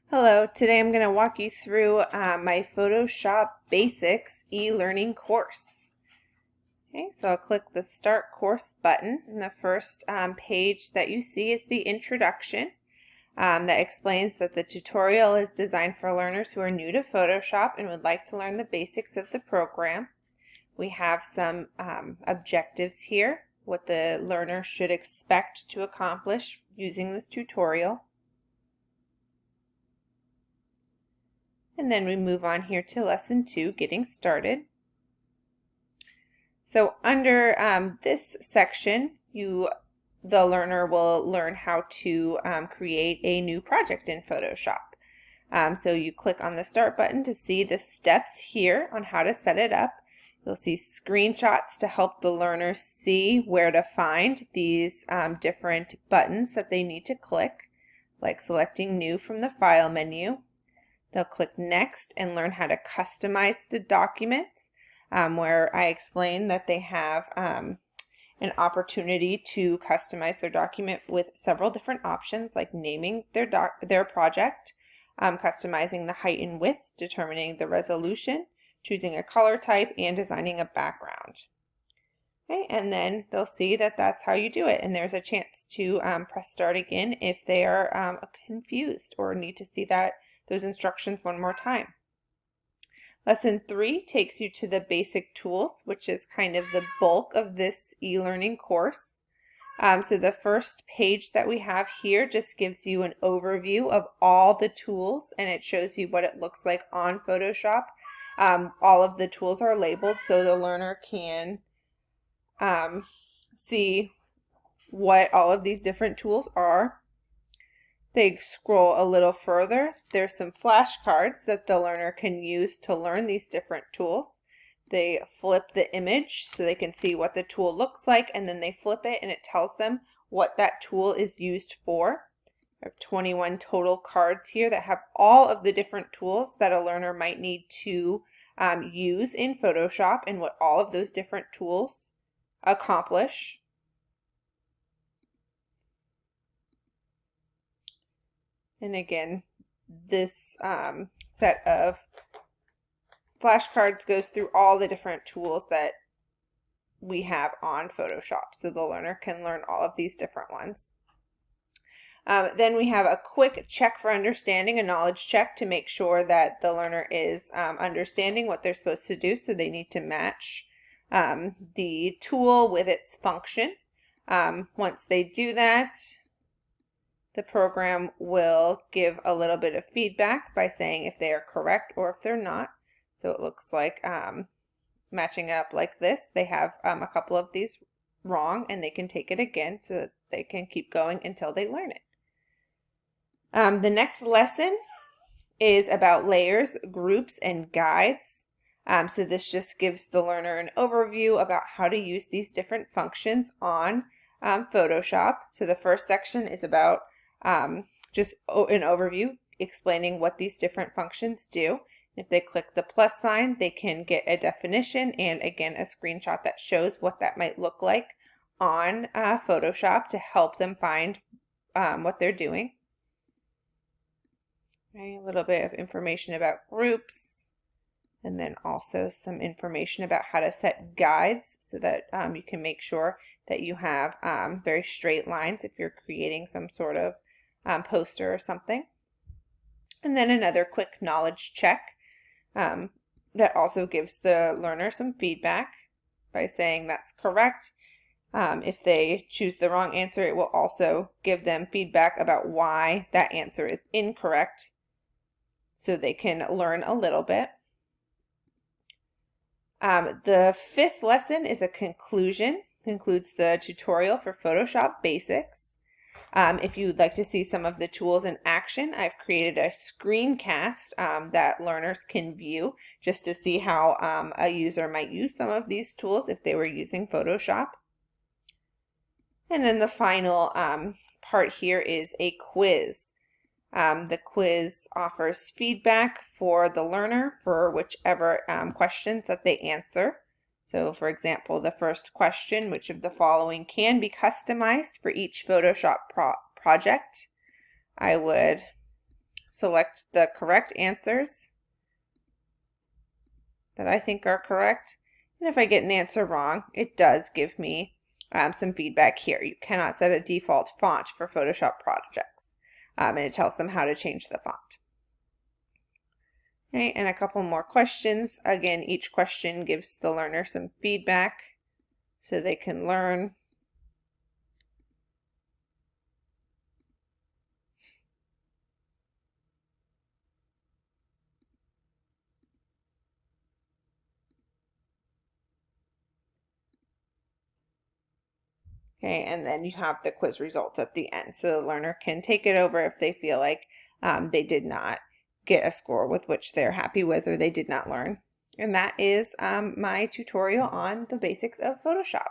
Hello, today I'm going to walk you through my Photoshop Basics e-learning course. Okay, so I'll click the Start Course button, and the first page that you see is the introduction that explains that the tutorial is designed for learners who are new to Photoshop and would like to learn the basics of the program. We have some objectives here, what the learner should expect to accomplish using this tutorial. And then we move on here to lesson 2, getting started. So under this section, the learner will learn how to create a new project in Photoshop. So you click on the Start button to see the steps here on how to set it up. You'll see screenshots to help the learner see where to find these different buttons that they need to click, like selecting New from the File menu. They'll click Next and learn how to customize the document, where I explain that they have an opportunity to customize their document with several different options, like naming their project, customizing the height and width, determining the resolution, choosing a color type, and designing a background. Okay, and then they'll see that that's how you do it, and there's a chance to press Start again if they are confused or need to see those instructions one more time. Lesson 3 takes you to the basic tools, which is kind of the bulk of this e-learning course. So the first page that we have here just gives you an overview of all the tools, and it shows you what it looks like on Photoshop. All of the tools are labeled so the learner can see what all of these different tools are. They scroll a little further. There's some flashcards that the learner can use to learn these different tools. They flip the image so they can see what the tool looks like, and then they flip it and it tells them what that tool is used for. I have 21 total cards here that have all of the different tools that a learner might need to use in Photoshop and what all of those different tools accomplish. And again, this set of flashcards goes through all the different tools that we have on Photoshop, so the learner can learn all of these different ones. Then we have a quick check for understanding, a knowledge check to make sure that the learner is understanding what they're supposed to do, so they need to match the tool with its function. Once they do that, the program will give a little bit of feedback by saying if they are correct or if they're not. So it looks like matching up like this. They have a couple of these wrong, and they can take it again so that they can keep going until they learn it. The next lesson is about layers, groups, and guides. So this just gives the learner an overview about how to use these different functions on Photoshop. So the first section is about just an overview explaining what these different functions do. If they click the plus sign, they can get a definition and again a screenshot that shows what that might look like on Photoshop to help them find what they're doing. Okay, a little bit of information about groups, and then also some information about how to set guides so that you can make sure that you have very straight lines if you're creating some sort of poster or something. And then another quick knowledge check that also gives the learner some feedback by saying that's correct. If they choose the wrong answer, it will also give them feedback about why that answer is incorrect so they can learn a little bit. The fifth lesson is a conclusion. Includes the tutorial for Photoshop Basics. If you'd like to see some of the tools in action, I've created a screencast that learners can view just to see how a user might use some of these tools if they were using Photoshop. And then the final part here is a quiz. The quiz offers feedback for the learner for whichever questions that they answer. So for example, the first question, which of the following can be customized for each Photoshop project? I would select the correct answers that I think are correct. And if I get an answer wrong, it does give me some feedback here. You cannot set a default font for Photoshop projects. And it tells them how to change the font. Okay, and a couple more questions. Again, each question gives the learner some feedback so they can learn. Okay, and then you have the quiz results at the end. So the learner can take it over if they feel like they did not get a score with which they're happy with or they did not learn. And that is my tutorial on the basics of Photoshop.